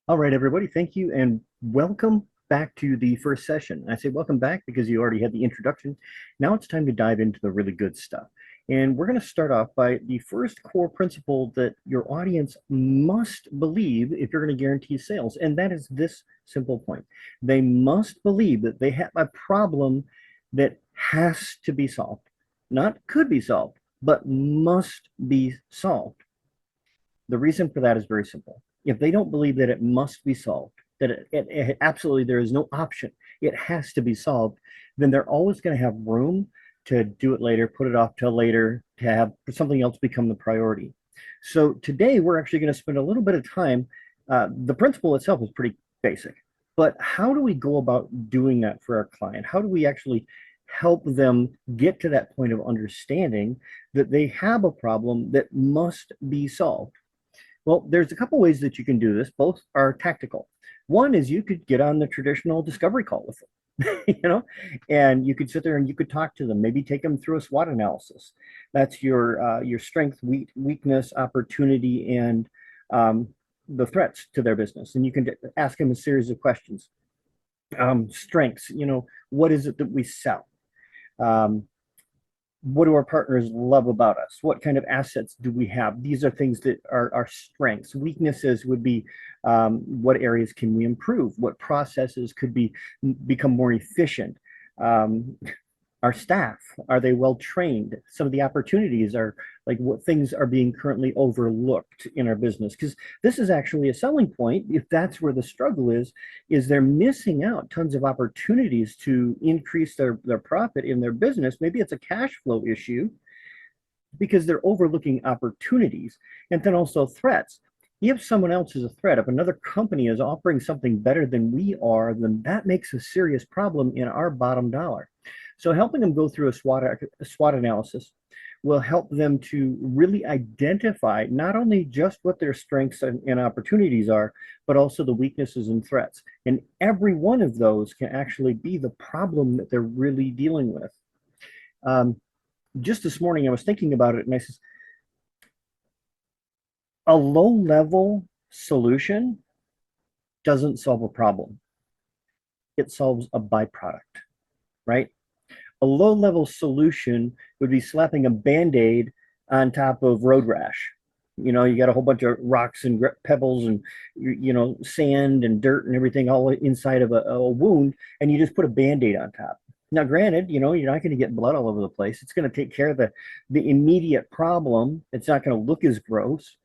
All right, everybody, thank you and welcome back to the first session. I say welcome back because you already had the introduction. Now it's time to dive into the really good stuff. And we're going to start off by the first core principle that your audience must believe if you're going to guarantee sales. And that is this simple point. They must believe that they have a problem that has to be solved, not could be solved, but must be solved. The reason for that is very simple. If they don't believe that it must be solved, that absolutely there is no option, it has to be solved, then they're always going to have room to do it later, put it off till later, to have something else become the priority. So today we're actually going to spend a little bit of time. The principle itself is pretty basic, but how do we go about doing that for our client? How do we actually help them get to that point of understanding that they have a problem that must be solved? Well, there's a couple ways that you can do this. Both are tactical. One is you could get on the traditional discovery call with them, and you could sit there and you could talk to them, maybe take them through a SWOT analysis. That's your strength, weakness, opportunity, and the threats to their business. And you can ask them a series of questions. Strengths, what is it that we sell? What do our partners love about us? What kind of assets do we have? These are things that are our strengths. Weaknesses would be what areas can we improve? What processes could become more efficient? Our staff, are they well trained? Some of the opportunities are like what things are being currently overlooked in our business, because this is actually a selling point. If that's where the struggle is they're missing out tons of opportunities to increase their profit in their business. Maybe it's a cash flow issue because they're overlooking opportunities, and then also threats. If someone else is a threat, if another company is offering something better than we are, then that makes a serious problem in our bottom dollar. So helping them go through a SWOT analysis will help them to really identify not only just what their strengths and opportunities are, but also the weaknesses and threats. And every one of those can actually be the problem that they're really dealing with. Just this morning, I was thinking about it, and I said, a low-level solution doesn't solve a problem. It solves a byproduct, right? A low-level solution would be slapping a Band-Aid on top of road rash. You got a whole bunch of rocks and pebbles and sand and dirt and everything all inside of a wound, and you just put a Band-Aid on top. Now, granted, you're not going to get blood all over the place. It's going to take care of the immediate problem. It's not going to look as gross,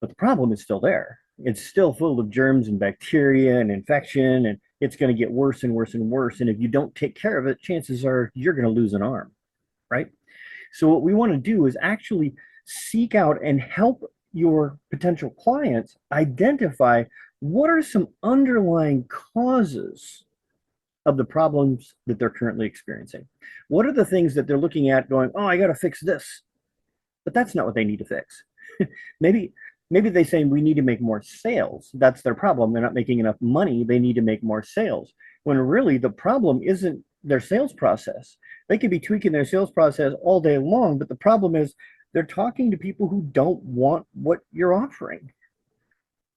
but the problem is still there. It's still full of germs and bacteria and infection, and it's going to get worse and worse and worse. And if you don't take care of it, chances are you're going to lose an arm, right? So what we want to do is actually seek out and help your potential clients identify what are some underlying causes of the problems that they're currently experiencing. What are the things that they're looking at going, oh, I got to fix this, but that's not what they need to fix. maybe they say we need to make more sales. That's their problem. They're not making enough money. They need to make more sales. When really the problem isn't their sales process. They could be tweaking their sales process all day long, but the problem is they're talking to people who don't want what you're offering.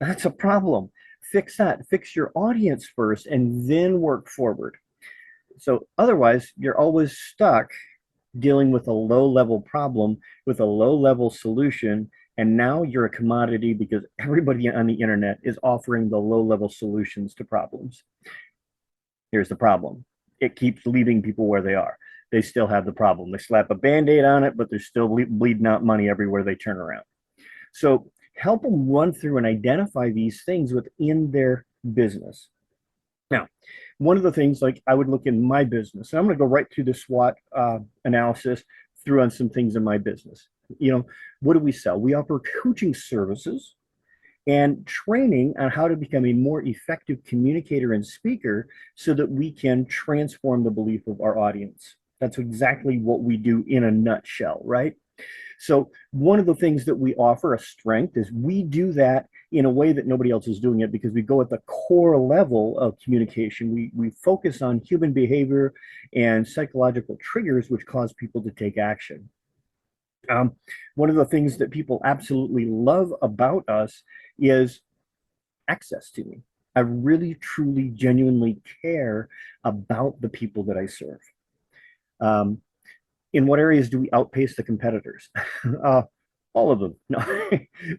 That's a problem. Fix that. Fix your audience first and then work forward. So otherwise, you're always stuck dealing with a low-level problem with a low-level solution, and now you're a commodity because everybody on the internet is offering the low-level solutions to problems. Here's the problem. It keeps leaving people where they are. They still have the problem. They slap a Band-Aid on it, but they're still bleeding out money everywhere they turn around. So help them run through and identify these things within their business. Now, one of the things, like I would look in my business, and I'm going to go right through the SWOT analysis through on some things in my business. What do we sell? We offer coaching services and training on how to become a more effective communicator and speaker so that we can transform the belief of our audience. That's exactly what we do in a nutshell, right? So one of the things that we offer, a strength, is we do that in a way that nobody else is doing it because we go at the core level of communication. We focus on human behavior and psychological triggers which cause people to take action. One of the things that people absolutely love about us is access to me. I really, truly, genuinely care about the people that I serve. Um, in what areas do we outpace the competitors? uh, all of them. No,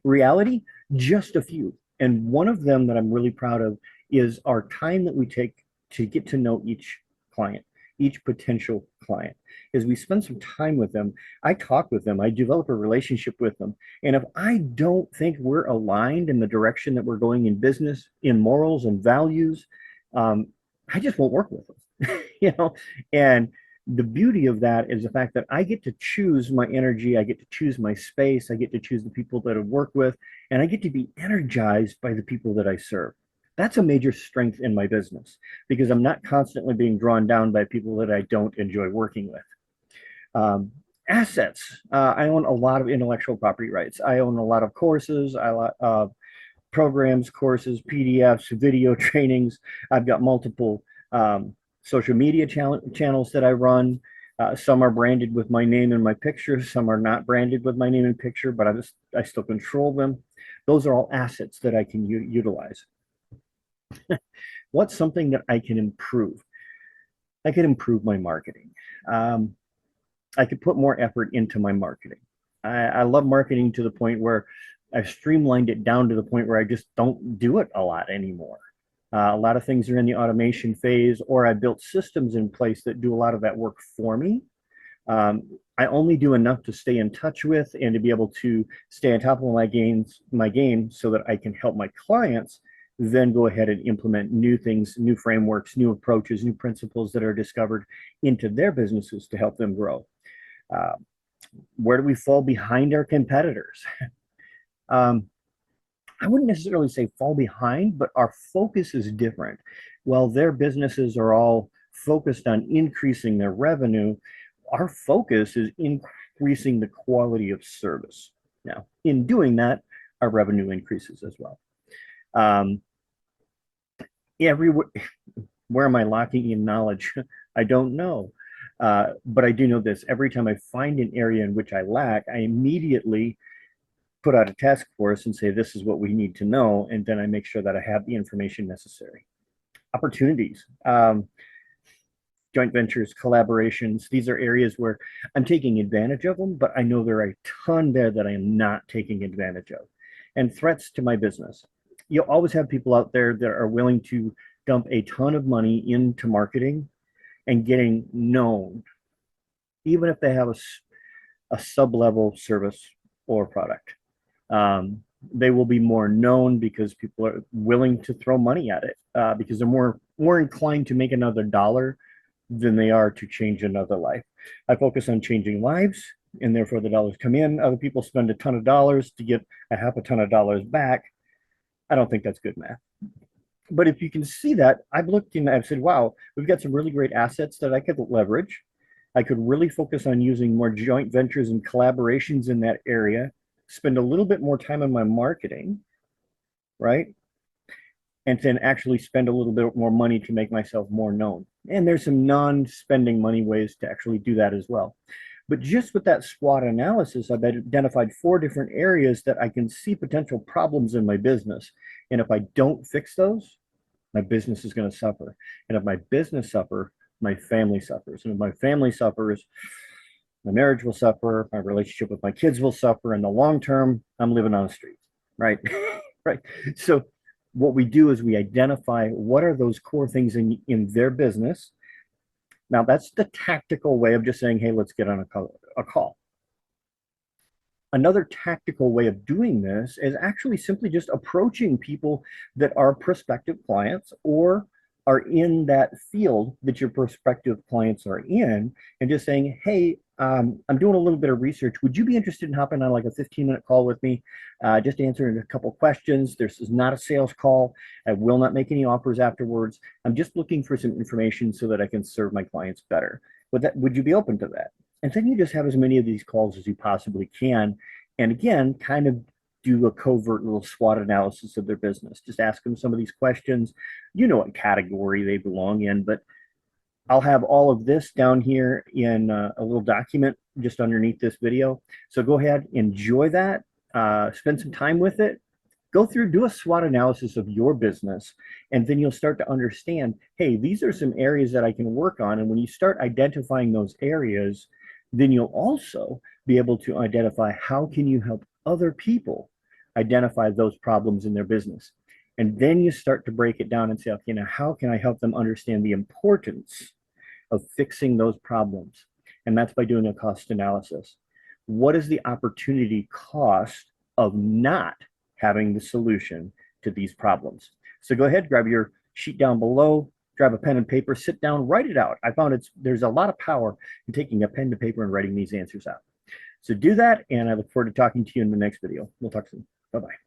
reality, just a few. And one of them that I'm really proud of is our time that we take to get to know each client, each potential client. Is we spend some time with them. I talk with them. I develop a relationship with them. And if I don't think we're aligned in the direction that we're going in business, in morals and values, um, I just won't work with them. you know, and the beauty of that is the fact that I get to choose my energy, I get to choose my space, I get to choose the people that I work with, and I get to be energized by the people that I serve. That's a major strength in my business because I'm not constantly being drawn down by people that I don't enjoy working with. Um, Assets. I own a lot of intellectual property rights. I own a lot of courses. Programs, courses, PDFs, video trainings. I've got multiple social media channels that I run. Some are branded with my name and my picture. Some are not branded with my name and picture, but I still control them. Those are all assets that I can utilize. What's something that I can improve? I can improve my marketing. Um, I could put more effort into my marketing. I love marketing to the point where I've streamlined it down to the point where I just don't do it a lot anymore. A lot of things are in the automation phase, or I built systems in place that do a lot of that work for me. I only do enough to stay in touch with and to be able to stay on top of my game, so that I can help my clients then go ahead and implement new things, new frameworks, new approaches, new principles that are discovered into their businesses to help them grow. Uh, where do we fall behind our competitors? um, I wouldn't necessarily say fall behind, but our focus is different. While their businesses are all focused on increasing their revenue, our focus is increasing the quality of service. Now, in doing that, our revenue increases as well. Um, everywhere, where am I lacking in knowledge? I don't know. But I do know this. Every time I find an area in which I lack, I immediately put out a task force and say, this is what we need to know. And then I make sure that I have the information necessary. Opportunities, joint ventures, collaborations. These are areas where I'm taking advantage of them, but I know there are a ton there that I am not taking advantage of. And threats to my business. You'll always have people out there that are willing to dump a ton of money into marketing and getting known, even if they have a sub-level service or product. They will be more known because people are willing to throw money at it, because they're more inclined to make another dollar than they are to change another life. I focus on changing lives, and therefore the dollars come in. Other people spend a ton of dollars to get a half a ton of dollars back. I don't think that's good math. But if you can see that, I've looked and I've said, wow, we've got some really great assets that I could leverage. I could really focus on using more joint ventures and collaborations in that area, spend a little bit more time on my marketing, right? And then actually spend a little bit more money to make myself more known. And there's some non-spending money ways to actually do that as well. But just with that SWOT analysis, I've identified 4 different areas that I can see potential problems in my business. And if I don't fix those, my business is going to suffer. And if my business suffers, my family suffers. And if my family suffers, my marriage will suffer, my relationship with my kids will suffer. In the long term, I'm living on the street, right? right. So what we do is we identify what are those core things in their business. Now, that's the tactical way of just saying, hey, let's get on a call. Another tactical way of doing this is actually simply just approaching people that are prospective clients or are in that field that your prospective clients are in, and just saying, hey, I'm doing a little bit of research. Would you be interested in hopping on like a 15-minute call with me? Just answering a couple questions. This is not a sales call. I will not make any offers afterwards. I'm just looking for some information so that I can serve my clients better. Would you be open to that? And then you just have as many of these calls as you possibly can. And again, kind of do a covert little SWOT analysis of their business. Just ask them some of these questions. You know what category they belong in, but I'll have all of this down here in a little document just underneath this video. So go ahead, enjoy that, spend some time with it. Go through, do a SWOT analysis of your business, and then you'll start to understand, hey, these are some areas that I can work on. And when you start identifying those areas, then you'll also be able to identify how can you help other people identify those problems in their business. And then you start to break it down and say, okay, now how can I help them understand the importance of fixing those problems? And that's by doing a cost analysis. What is the opportunity cost of not having the solution to these problems? So go ahead, grab your sheet down below, grab a pen and paper, sit down, write it out. I found there's a lot of power in taking a pen to paper and writing these answers out. So do that, and I look forward to talking to you in the next video. We'll talk soon. Bye-bye.